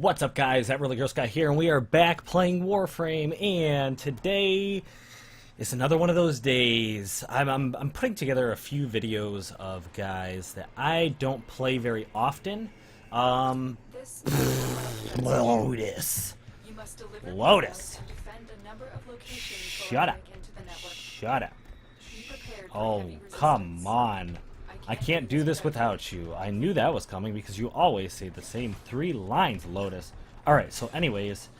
What's up, guys? That Really Girl Sky here, and we are back playing Warframe. And today is another one of those days. I'm putting together a few videos of guys that I don't play very often. Lotus. Lotus. Shut up. Shut up. Oh, come on. I can't do this without you. I knew that was coming because you always say the same 3 lines, Lotus. Alright, so anyways,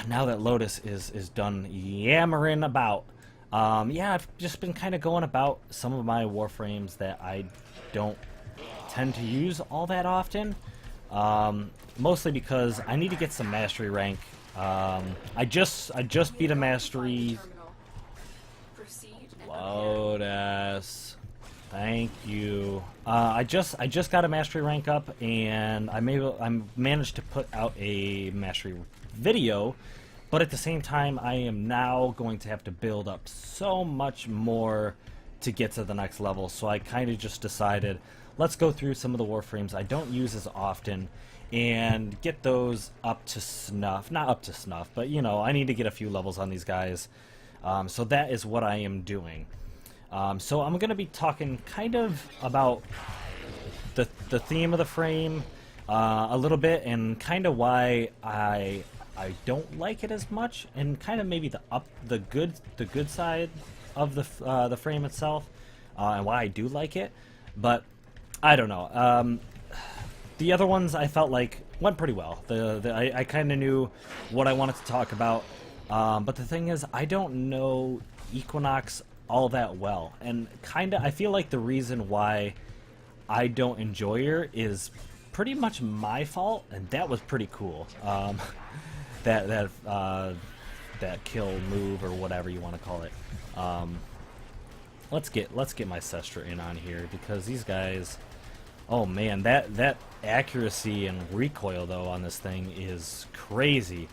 now that Lotus is done yammering about, yeah, I've just been kind of going about some of my Warframes that I don't tend to use all that often. Mostly because I need to get some mastery rank. I just beat a mastery. Lotus. Thank you. I just got a mastery rank up, and I managed to put out a mastery video, but at the same time, I am now going to have to build up so much more to get to the next level. So I kind of just decided, let's go through some of the Warframes I don't use as often and get those up to snuff. Not up to snuff, but you know, I need to get a few levels on these guys. So that is what I am doing. So I'm going to be talking kind of about the theme of the frame a little bit, and kind of why I don't like it as much, and kind of maybe the good side of the frame itself, and why I do like it. But I don't know. The other ones I felt like went pretty well. I kind of knew what I wanted to talk about, but the thing is, I don't know Equinox all that well, and kinda I feel like the reason why I don't enjoy her is pretty much my fault, and that was pretty cool. That kill move, or whatever you want to call it. Let's get my Sestra in on here, because these guys, oh man, that accuracy and recoil though on this thing is crazy.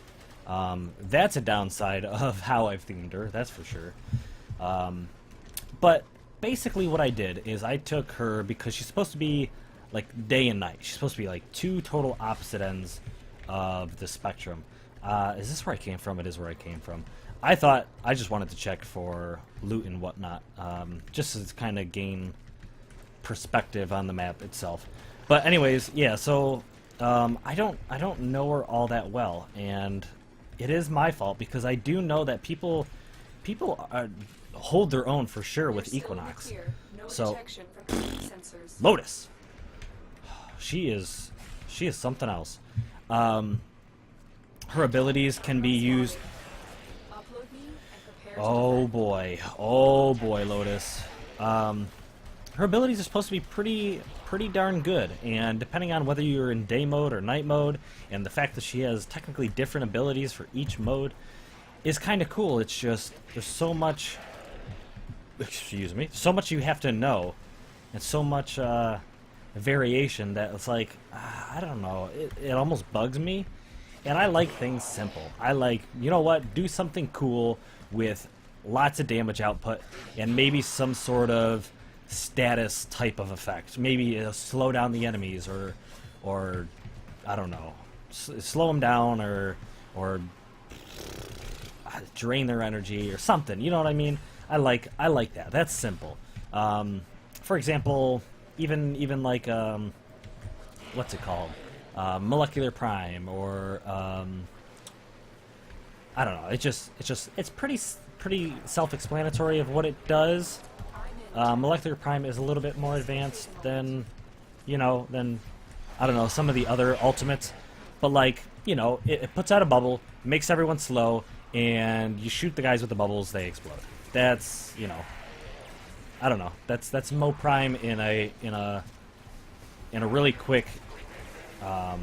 That's a downside of how I've themed her, that's for sure. But basically what I did is I took her because she's supposed to be like day and night. She's supposed to be like 2 total opposite ends of the spectrum. Is this where I came from? It is where I came from. I just wanted to check for loot and whatnot, just to kind of gain perspective on the map itself. But anyways, yeah, so I don't know her all that well, and it is my fault because I do know that people hold their own for sure with Equinox. So Lotus, she is something else. Her abilities can be used. Oh boy, Lotus. Her abilities are supposed to be pretty darn good, and depending on whether you're in day mode or night mode, and the fact that she has technically different abilities for each mode is kind of cool. It's just there's so much, so much you have to know, and so much variation that it's like, I don't know, it almost bugs me. And I like things simple. I like, you know what, do something cool with lots of damage output and maybe some sort of status type of effect. Maybe slow down the enemies, or I don't know, slow them down, or drain their energy or something. You know what I mean? I like that. That's simple. For example, even like what's it called? Molecular Prime, or I don't know. It's pretty self-explanatory of what it does. Molecular Prime is a little bit more advanced than, I don't know, some of the other ultimates. But like, it puts out a bubble, makes everyone slow, and you shoot the guys with the bubbles, they explode. That's, I don't know. That's Mo Prime in a really quick, I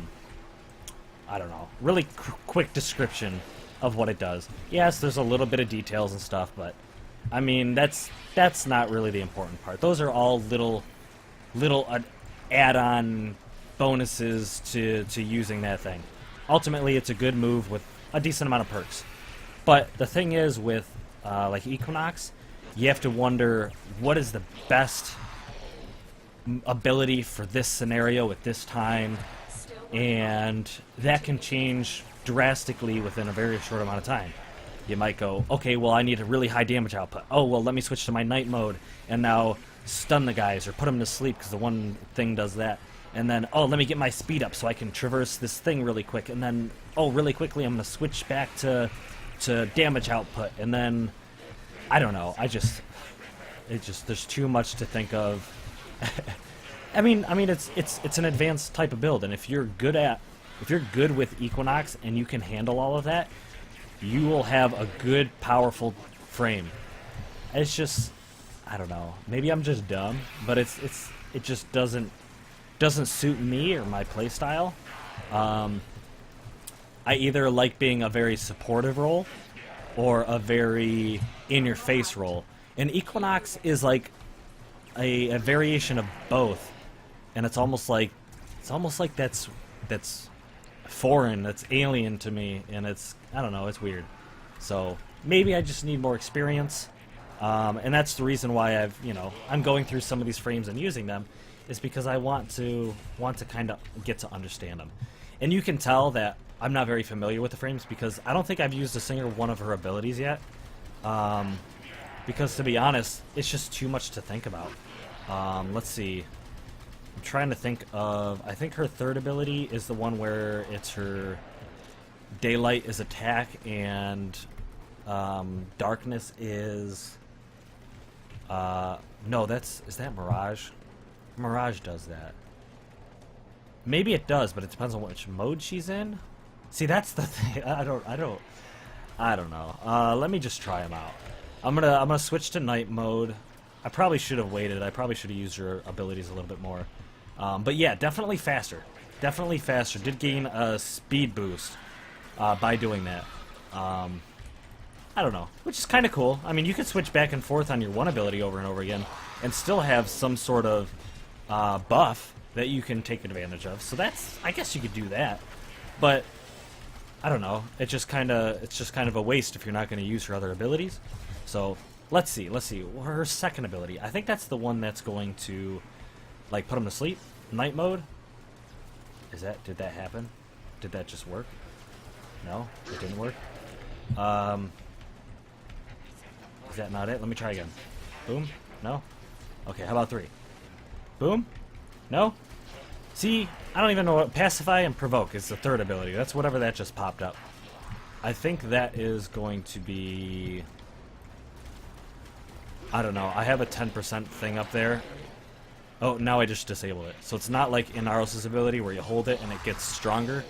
don't know, really quick description of what it does. Yes, there's a little bit of details and stuff, but I mean, that's not really the important part. Those are all little add-on bonuses to using that thing. Ultimately, it's a good move with a decent amount of perks. But the thing is, with like Equinox, you have to wonder what is the best ability for this scenario at this time. and that can change drastically within a very short amount of time. You might go, okay, well, I need a really high damage output. Oh, well, let me switch to my night mode and now stun the guys or put them to sleep because the one thing does that. And then, oh, let me get my speed up so I can traverse this thing really quick. And then, oh, really quickly, I'm going to switch back to damage output. And then, I don't know. There's too much to think of. I mean, it's an advanced type of build, and if you're good with Equinox and you can handle all of that, you will have a good, powerful frame. It's just, I don't know. Maybe I'm just dumb, but it just doesn't suit me or my playstyle. I either like being a very supportive role or a very in-your-face role, and Equinox is like a variation of both, and it's almost like that's foreign, that's alien to me, and I don't know, it's weird. So maybe I just need more experience, and that's the reason why I'm going through some of these frames and using them, is because I want to kind of get to understand them. And you can tell that I'm not very familiar with the frames because I don't think I've used a single one of her abilities yet. Because to be honest, it's just too much to think about. Let's see. I'm trying to think of... I think her third ability is the one where it's her... Daylight is attack, and darkness is... no, is that Mirage? Mirage does that. Maybe it does, but it depends on which mode she's in. See, that's the thing. I don't know. Let me just try them out. I'm gonna switch to night mode. I probably should have waited. I probably should have used her abilities a little bit more. But yeah, definitely faster. Definitely faster. Did gain a speed boost by doing that. I don't know, which is kind of cool. I mean, you can switch back and forth on your one ability over and over again and still have some sort of buff that you can take advantage of. So I guess you could do that. But I don't know. It's just kind of a waste if you're not going to use her other abilities. So let's see. Her second ability. I think that's the one that's going to, like, put him to sleep. Night mode. Did that happen? Did that just work? No, it didn't work. Is that not it? Let me try again. Boom. No. Okay. How about 3? Boom. No. See, I don't even know what Pacify and Provoke is the third ability. That's whatever that just popped up. I think that is going to be... I don't know. I have a 10% thing up there. Oh, now I just disabled it. So it's not like Inaros' ability where you hold it and it gets stronger.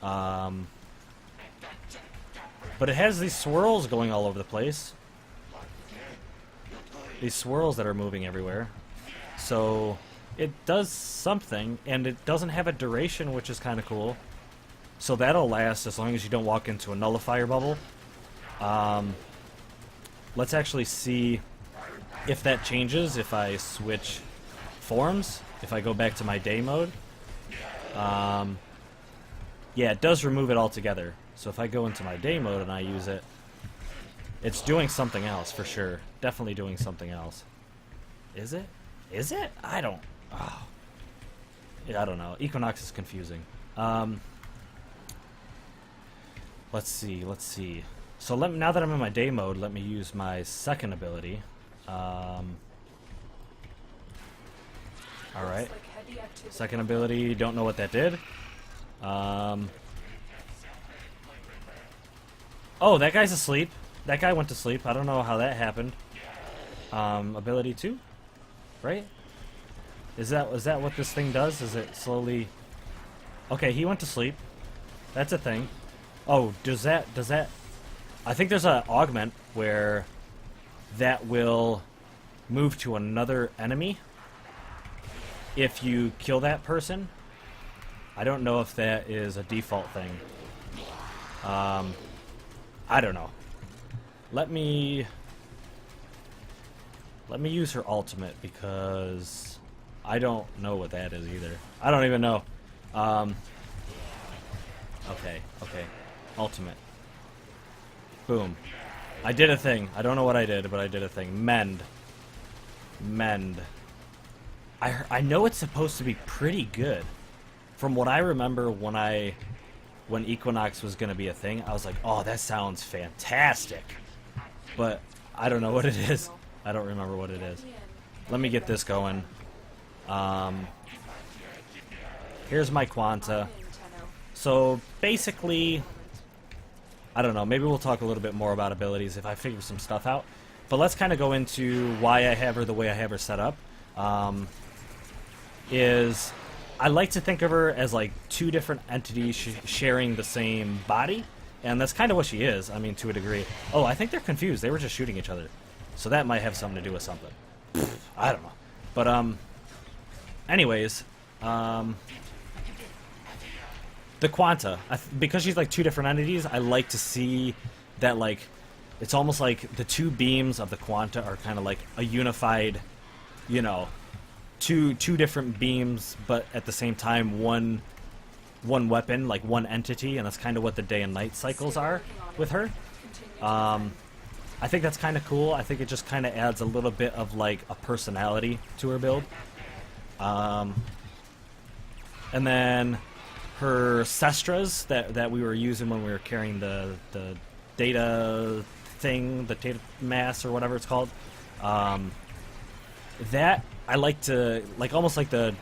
But it has these swirls going all over the place. These swirls that are moving everywhere. So it does something, and it doesn't have a duration, which is kind of cool. So that'll last as long as you don't walk into a nullifier bubble. Let's actually see if that changes if I switch forms, if I go back to my day mode. Yeah, it does remove it altogether. So if I go into my day mode and I use it, it's doing something else for sure. Definitely doing something else. Is it? Is it? I don't... Oh. Yeah, I don't know. Equinox is confusing. Let's see. So now that I'm in my day mode, let me use my second ability. Alright. Second ability, don't know what that did. Oh, that guy's asleep. That guy went to sleep. I don't know how that happened. Ability 2? Right? Is that what this thing does? Is it slowly... Okay, he went to sleep. That's a thing. Oh, does that... I think there's an augment where that will move to another enemy if you kill that person. I don't know if that is a default thing. I don't know. Let me use her ultimate because I don't know what that is either. I don't even know. Okay. Ultimate. Boom. I did a thing. I don't know what I did, but I did a thing. Mend. I know it's supposed to be pretty good. from what I remember when Equinox was going to be a thing, I was like, oh, that sounds fantastic. But I don't know what it is. I don't remember what it is. Let me get this going. Here's my Quanta. So basically, I don't know, maybe we'll talk a little bit more about abilities if I figure some stuff out. But let's kind of go into why I have her the way I have her set up. Is I like to think of her as like two different entities sharing the same body, and that's kind of what she is, I mean, to a degree. Oh, I think they're confused. They were just shooting each other. So that might have something to do with something. I don't know. But, anyways, the Quanta, because she's like two different entities, I like to see that, like, it's almost like the two beams of the Quanta are kind of like a unified, you know, two different beams, but at the same time one weapon, like one entity, and that's kind of what the day and night cycles are with her. I think that's kind of cool. I think it just kind of adds a little bit of like a personality to her build. And then her Cestras that we were using when we were carrying the data thing, the data mass or whatever it's called. That I like to, like, almost like the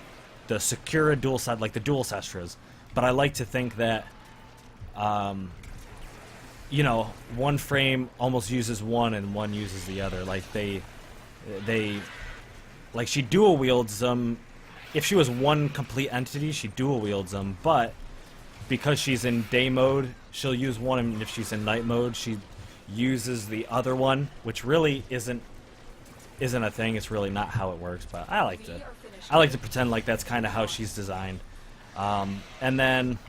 Secura dual side, like the dual Cestras. But I like to think that, you know, one frame almost uses one and one uses the other. Like they like she dual wields them. If she was one complete entity, she dual wields them. But because she's in day mode, she'll use one, and if she's in night mode, she uses the other one, which really isn't a thing. It's really not how it works. But I like to pretend like that's kind of how she's designed. And then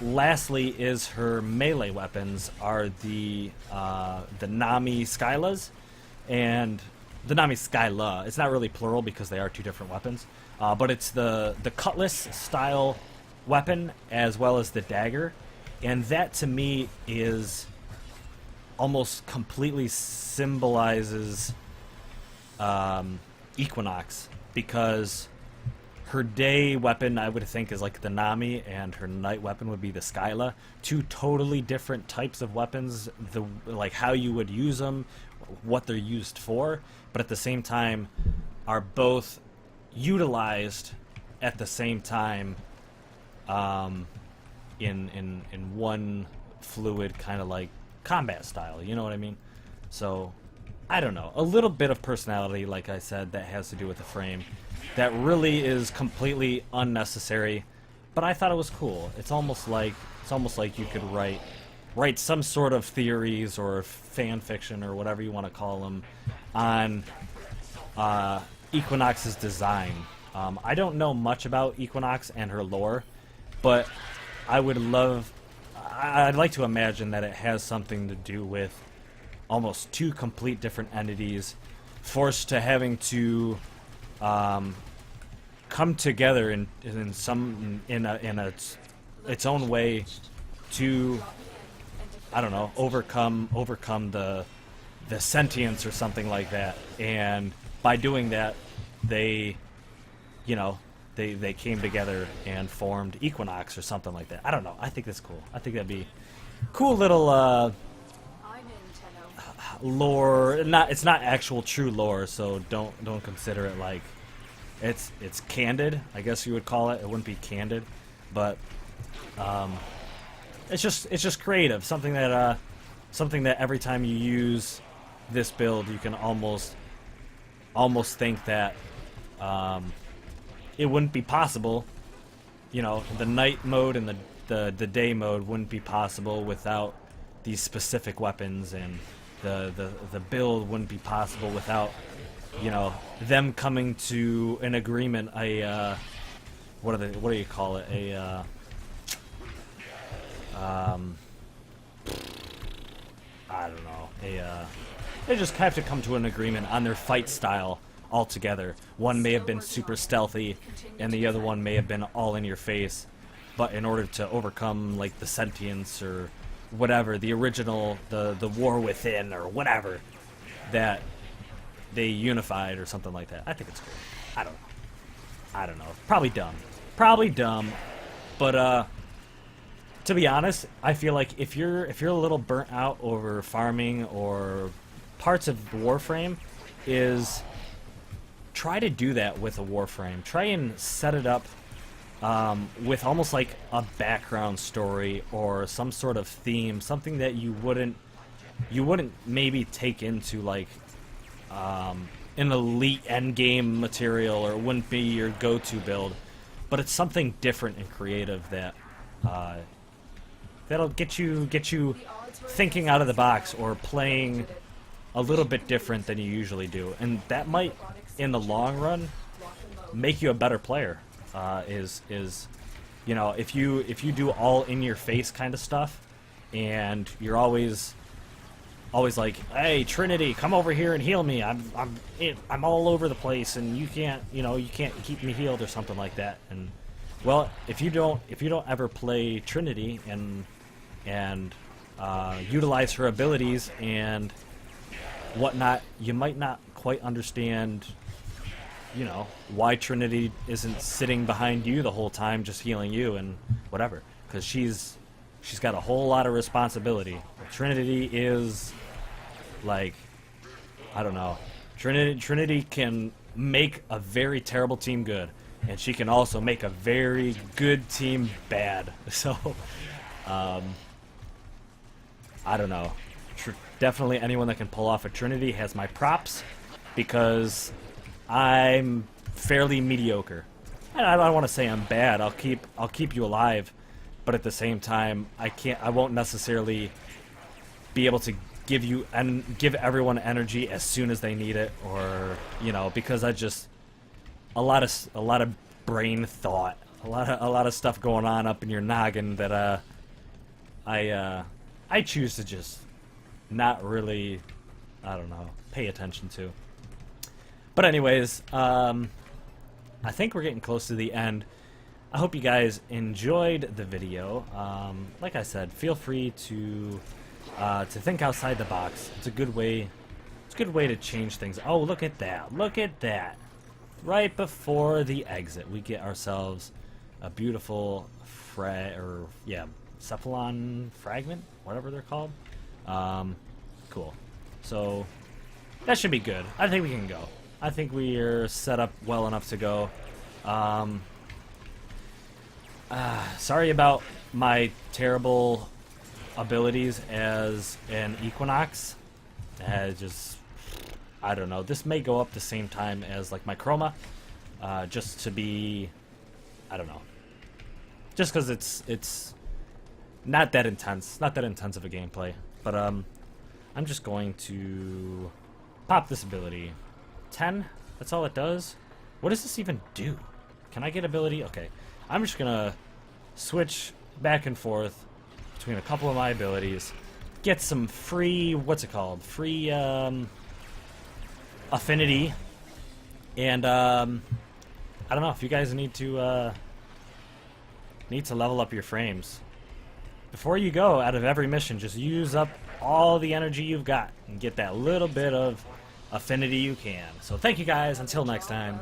lastly is her melee weapons are the Nami Skylas and the Nami Skyla. It's not really plural because they are two different weapons, but it's the cutlass style weapon as well as the dagger, and that to me is almost completely symbolizes Equinox, because her day weapon, I would think, is like the Nami, and her night weapon would be the Skyla. Two totally different types of weapons, like how you would use them, what they're used for, but at the same time are both utilized at the same time in one fluid kind of like combat style, you know what I mean? So I don't know, a little bit of personality, like I said, that has to do with the frame. That really is completely unnecessary, but I thought it was cool. It's almost like you could write some sort of theories or fan fiction or whatever you want to call them on Equinox's design. I don't know much about Equinox and her lore, but I'd like to imagine that it has something to do with almost two complete different entities forced to having to come together in its own way to, I don't know, overcome the sentience or something like that. And by doing that, they came together and formed Equinox or something like that. I don't know. I think that's cool. I think that'd be cool little lore. It's not actual true lore, so don't consider it like it's candid, I guess you would call it. It wouldn't be candid, but it's just creative. Something that every time you use this build, you can almost think that it wouldn't be possible. You know, the night mode and the day mode wouldn't be possible without these specific weapons, and the build wouldn't be possible without, you know, them coming to an agreement. What do you call it? I don't know. They just have to come to an agreement on their fight style altogether. One may have been super stealthy, and the other one may have been all in your face. But in order to overcome, like, the sentience or whatever, the original, the war within or whatever, that they unified or something like that. I think it's cool. I don't know. Probably dumb. Probably dumb, but to be honest, I feel like if you're a little burnt out over farming or parts of Warframe, is try to do that with a Warframe. Try and set it up with almost like a background story or some sort of theme, something that you wouldn't maybe take into like an elite endgame material, or it wouldn't be your go-to build, but it's something different and creative that that'll get you thinking out of the box or playing a little bit different than you usually do, and that might, in the long run, make you a better player. You know, if you do all in your face kind of stuff, and you're always like, hey Trinity, come over here and heal me. I'm all over the place, and you can't keep me healed or something like that. And well, if you don't ever play Trinity and utilize her abilities and whatnot, you might not quite understand, you know, why Trinity isn't sitting behind you the whole time just healing you and whatever, because she's got a whole lot of responsibility. Trinity is like, I don't know, Trinity can make a very terrible team good, and she can also make a very good team bad. So I don't know, definitely anyone that can pull off a Trinity has my props, because I'm fairly mediocre. I don't want to say I'm bad. I'll keep you alive, but at the same time, I won't necessarily be able to give everyone energy as soon as they need it, or you know, because I just a lot of brain thought, a lot of stuff going on up in your noggin that I choose to just not really, I don't know, pay attention to. But anyways, I think we're getting close to the end. I hope you guys enjoyed the video. Like I said, feel free to think outside the box. It's a good way. It's a good way to change things. Oh, look at that! Look at that! Right before the exit, we get ourselves a beautiful Cephalon fragment, whatever they're called. Cool. So that should be good. I think we can go. I think we are set up well enough to go. Sorry about my terrible abilities as an Equinox. I don't know. This may go up the same time as like my Chroma, just to be, I don't know. Just because it's not that intense, not that intense of a gameplay. But I'm just going to pop this ability. 10? That's all it does? What does this even do? Can I get ability? Okay. I'm just gonna switch back and forth between a couple of my abilities. Get some free, what's it called? Free affinity. And I don't know if you guys need to level up your frames. Before you go, out of every mission, just use up all the energy you've got and get that little bit of affinity you can. So thank you guys. Until next time.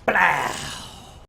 Blah!